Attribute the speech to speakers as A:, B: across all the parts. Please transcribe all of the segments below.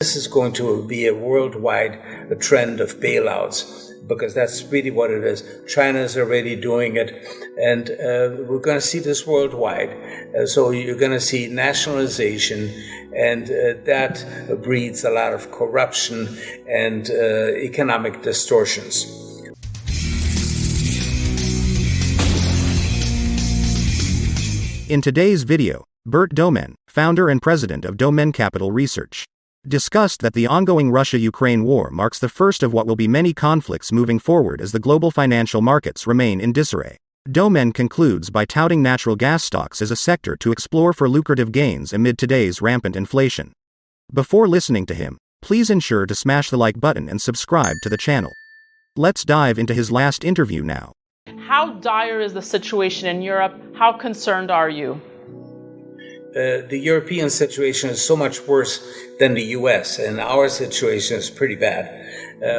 A: This is going to be a worldwide trend of bailouts, because that's really what it is. China is already doing it, and we're going to see this worldwide. So you're going to see nationalization, and that breeds a lot of corruption and economic distortions.
B: In today's video, Bert Dohmen, founder and president of Dohmen Capital Research, discussed that the ongoing Russia-Ukraine war marks the first of what will be many conflicts moving forward as the global financial markets remain in disarray. Dohmen concludes by touting natural gas stocks as a sector to explore for lucrative gains amid today's rampant inflation. Before listening to him, please ensure to smash the like button and subscribe to the channel. Let's dive into his last interview now.
C: How dire is the situation in Europe? How concerned are you?
A: The European situation is so much worse than the US, and our situation is pretty bad.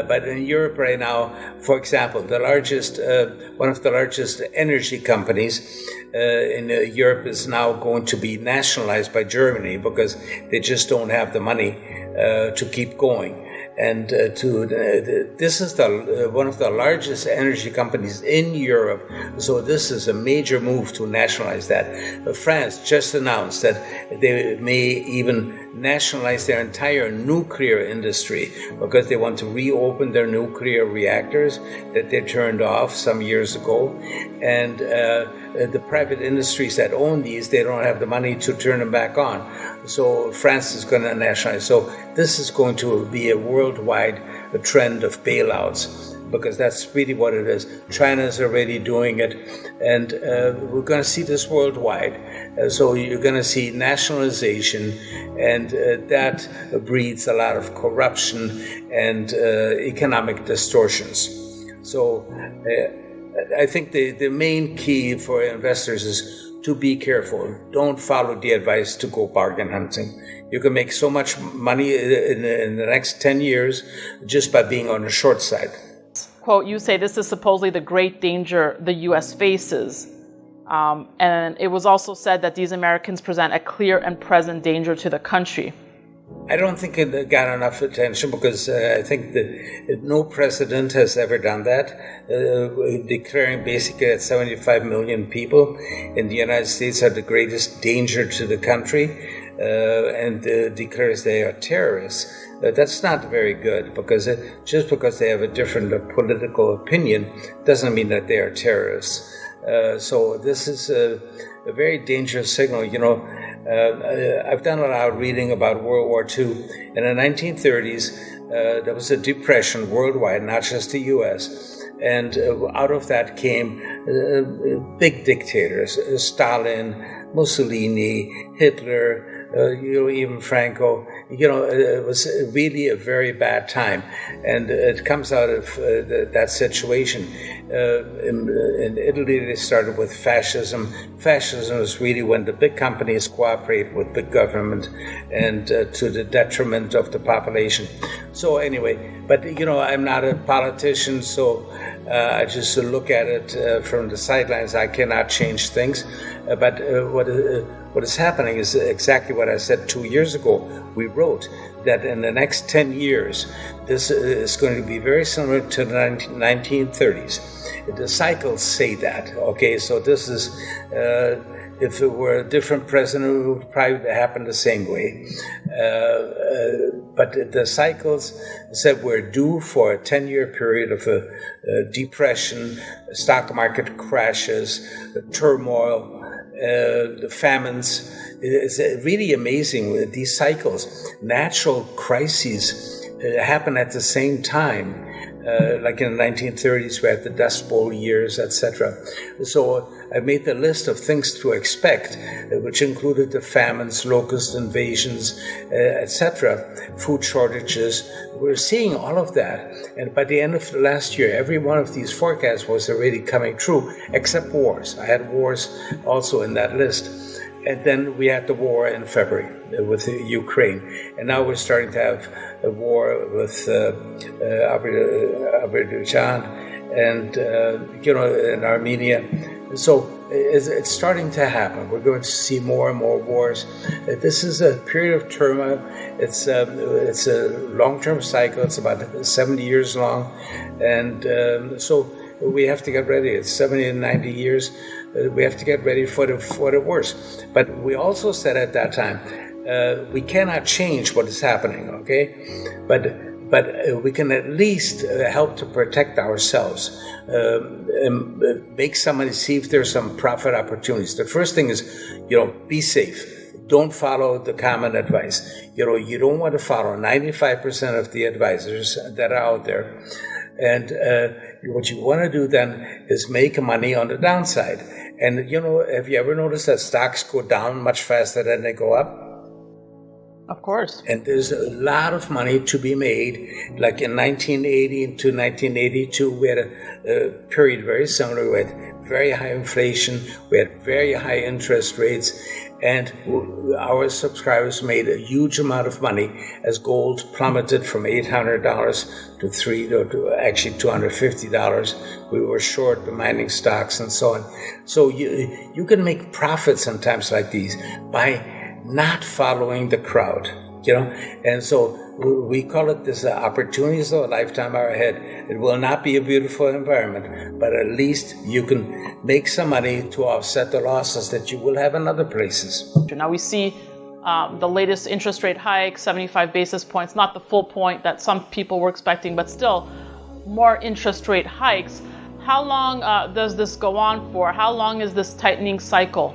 A: But in Europe right now, for example, one of the largest energy companies in Europe is now going to be nationalized by Germany because they just don't have the money to keep going. And this is one of the largest energy companies in Europe, so this is a major move to nationalize that. France just announced that they may even nationalize their entire nuclear industry because they want to reopen their nuclear reactors that they turned off some years ago. And the private industries that own these, they don't have the money to turn them back on. So France is going to nationalize. So this is going to be a worldwide trend of bailouts, because that's really what it is. China is already doing it, and we're going to see this worldwide. So you're going to see nationalization, and that breeds a lot of corruption and economic distortions. So I think the main key for investors is to be careful. Don't follow the advice to go bargain hunting. You can make so much money in the next 10 years just by being on the short side.
C: Quote, you say this is supposedly the great danger the U.S. faces. And it was also said that these Americans present a clear and present danger to the country.
A: I don't think it got enough attention because I think that no president has ever done that, declaring basically that 75 million people in the United States are the greatest danger to the country, and declares they are terrorists. That's not very good, because just because they have a different political opinion doesn't mean that they are terrorists. So this is a very dangerous signal. You know, I've done a lot of reading about World War II. In the 1930s, there was a depression worldwide, not just the U.S., and out of that came big dictators, Stalin, Mussolini, Hitler, even Franco. It was really a very bad time, and it comes out of that situation. In Italy, they started with fascism. Fascism is really when the big companies cooperate with big government, and to the detriment of the population. So anyway, but I'm not a politician, so I just look at it from the sidelines. I cannot change things, but what is happening is exactly what I said 2 years ago. We wrote that in the next 10 years, this is going to be very similar to the 1930s. The cycles say that, okay? So this is, if it were a different president, it would probably happen the same way. But the cycles said we're due for a 10-year period of a depression, stock market crashes, turmoil, the famines. It's really amazing with these cycles. Natural crises happen at the same time. Like in the 1930s, we had the Dust Bowl years, etc. So I made the list of things to expect, which included the famines, locust invasions, etc., food shortages. We're seeing all of that. And by the end of last year, every one of these forecasts was already coming true, except wars. I had wars also in that list. And then we had the war in February with Ukraine. And now we're starting to have a war with Azerbaijan and, in Armenia. So it's starting to happen. We're going to see more and more wars. This is a period of turmoil. It's a long-term cycle. It's about 70 years long. And so we have to get ready. It's 70 and 90 years. We have to get ready for the worst. But we also said at that time, we cannot change what is happening, okay? But we can at least help to protect ourselves, make somebody see if there's some profit opportunities. The first thing is, be safe. Don't follow the common advice. You don't want to follow 95% of the advisors that are out there. And what you want to do then is make money on the downside. And, have you ever noticed that stocks go down much faster than they go up?
C: Of course.
A: And there's a lot of money to be made. Like in 1980 to 1982, we had a period very similar. We had very high inflation. We had very high interest rates. And our subscribers made a huge amount of money as gold plummeted from $800 to $250. We were short the mining stocks and so on. So you can make profits in times like these by not following the crowd, and so we call it this opportunities of a lifetime are ahead. It will not be a beautiful environment, but at least you can make some money to offset the losses that you will have in other places.
C: Now we see the latest interest rate hike, 75 basis points, not the full point that some people were expecting, but still more interest rate hikes. How long does this go on for? How long is this tightening cycle?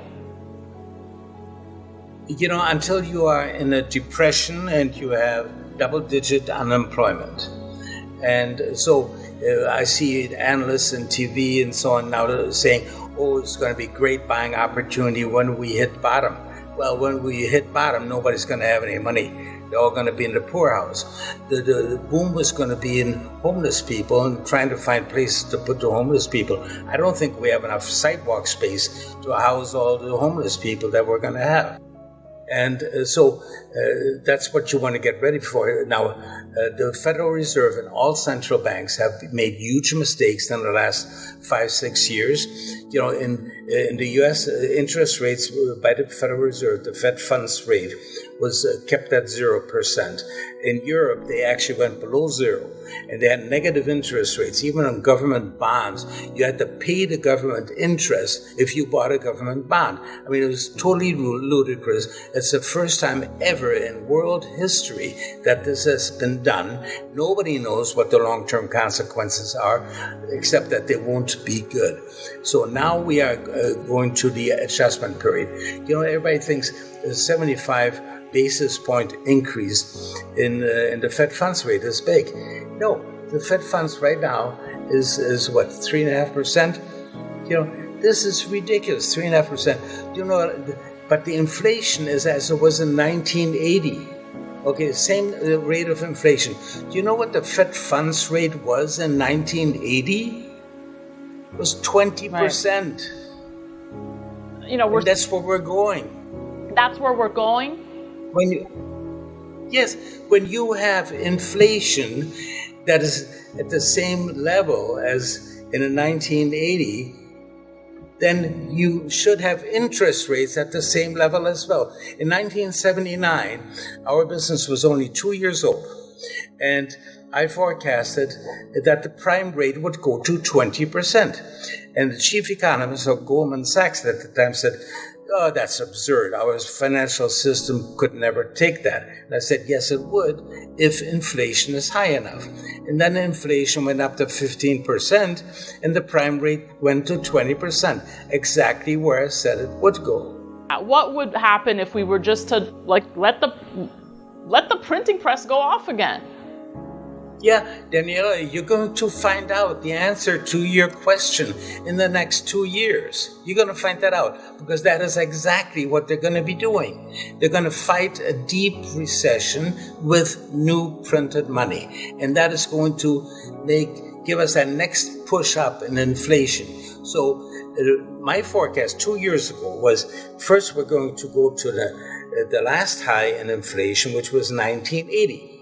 A: Until you are in a depression and you have double-digit unemployment. And so I see analysts on TV and so on now saying, it's going to be great buying opportunity when we hit bottom. Well, when we hit bottom, nobody's going to have any money. They're all going to be in the poorhouse. The boom was going to be in homeless people and trying to find places to put the homeless people. I don't think we have enough sidewalk space to house all the homeless people that we're going to have. And so that's what you want to get ready for. Now, the Federal Reserve and all central banks have made huge mistakes in the last 5-6 years. In the U.S., interest rates by the Federal Reserve, the Fed funds rate, was kept at 0%. In Europe, they actually went below zero, and they had negative interest rates. Even on government bonds, you had to pay the government interest if you bought a government bond. I mean, it was totally ludicrous. It's the first time ever in world history that this has been done. Nobody knows what the long-term consequences are, except that they won't be good. So now we are going to the adjustment period. Everybody thinks 75 basis point increase in the Fed funds rate is big. No, the Fed funds right now is what, 3.5%? This is ridiculous, 3.5%. But the inflation is as it was in 1980. Okay, same rate of inflation. Do you know what the Fed funds rate was in 1980? It was 20%.
C: Right.
A: And that's where we're going.
C: That's where we're going?
A: When you have inflation that is at the same level as in 1980, then you should have interest rates at the same level as well. In 1979, our business was only 2 years old, and I forecasted that the prime rate would go to 20%. And the chief economist of Goldman Sachs at the time said, that's absurd. Our financial system could never take that. And I said, yes, it would if inflation is high enough. And then inflation went up to 15% and the prime rate went to 20%, exactly where I said it would go.
C: What would happen if we were just to let the printing press go off again?
A: Yeah, Daniela, you're going to find out the answer to your question in the next 2 years. You're going to find that out because that is exactly what they're going to be doing. They're going to fight a deep recession with new printed money. And that is going to give us that next push up in inflation. So my forecast 2 years ago was first we're going to go to the last high in inflation, which was 1980.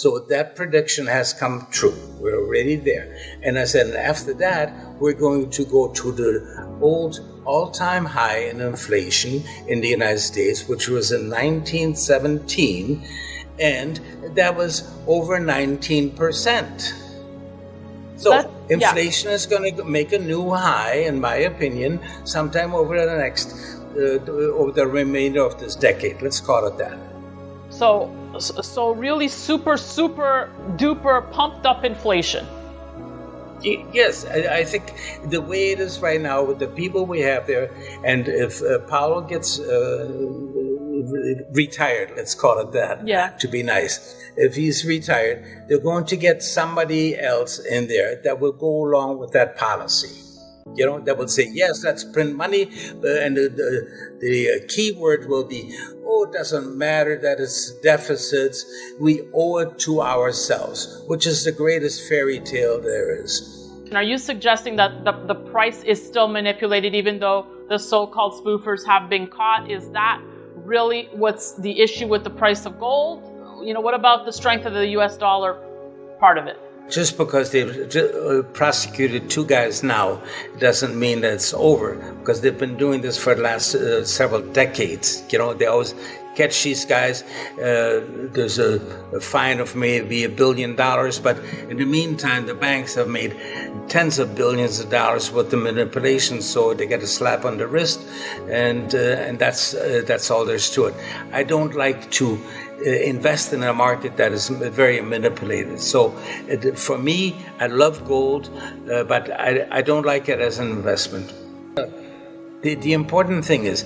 A: So that prediction has come true. We're already there. And I said, and after that, we're going to go to the old all-time high in inflation in the United States, which was in 1917, and that was over 19%. So inflation is going to make a new high, in my opinion, sometime over the next, over the remainder of this decade. Let's call it that.
C: So really super duper pumped up inflation.
A: Yes, I think the way it is right now with the people we have there, and if Powell gets retired, let's call it that, to be nice. If he's retired, they're going to get somebody else in there that will go along with that policy. You know, that will say, yes, let's print money, and the key word will be, oh, it doesn't matter that it's deficits. We owe it to ourselves, which is the greatest fairy tale there is.
C: Are you suggesting that the price is still manipulated even though the so-called spoofers have been caught? Is that really what's the issue with the price of gold? You know, what about the strength of the US dollar part of it?
A: Just because they've prosecuted two guys now doesn't mean that it's over, because they've been doing this for the last several decades. You know, they always catch these guys. There's a fine of maybe $1 billion, but in the meantime, the banks have made tens of billions of dollars with the manipulation, so they get a slap on the wrist, and that's all there's to it. I don't like to invest in a market that is very manipulated. So for me, I love gold, but I don't like it as an investment. The important thing is,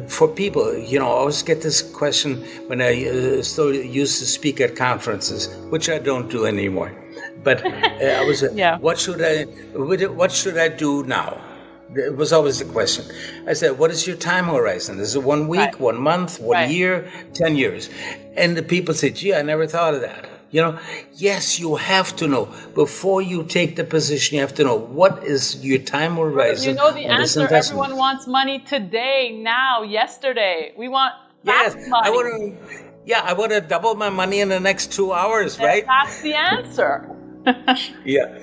A: for people, you know, I always get this question when I still used to speak at conferences, which I don't do anymore. But I was, what should I do now? It was always the question. I said, what is your time horizon? Is it 1 week, 1 month, 1 year, 10 years? And the people say, gee, I never thought of that. You know, yes, you have to know. Before you take the position, you have to know what is your time horizon.
C: You know the answer. Everyone wants money today, now, yesterday. We want fast money.
A: I want to double my money in the next 2 hours, right?
C: That's the answer.
A: Yeah.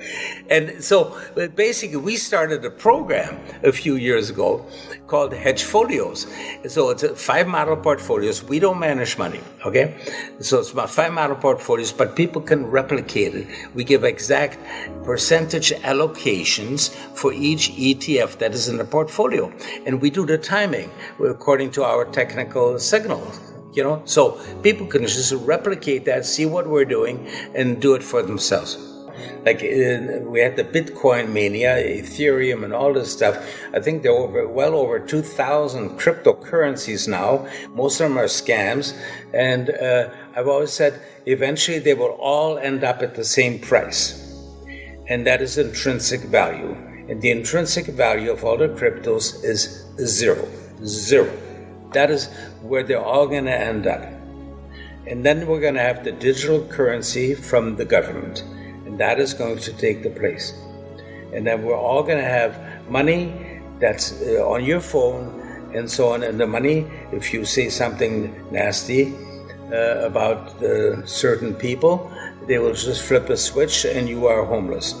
A: And so basically we started a program a few years ago called Hedge Folios. So it's 5 model portfolios. We don't manage money, okay? So it's about 5 model portfolios, but people can replicate it. We give exact percentage allocations for each ETF that is in the portfolio. And we do the timing according to our technical signals. You know, so people can just replicate that, see what we're doing, and do it for themselves. Like we had the Bitcoin mania, Ethereum, and all this stuff. I think there are well over 2,000 cryptocurrencies now. Most of them are scams. And I've always said eventually they will all end up at the same price. And that is intrinsic value. And the intrinsic value of all the cryptos is zero. That is where they're all going to end up. And then we're going to have the digital currency from the government. And that is going to take the place. And then we're all going to have money that's on your phone and so on. And the money, if you say something nasty about certain people, they will just flip a switch and you are homeless.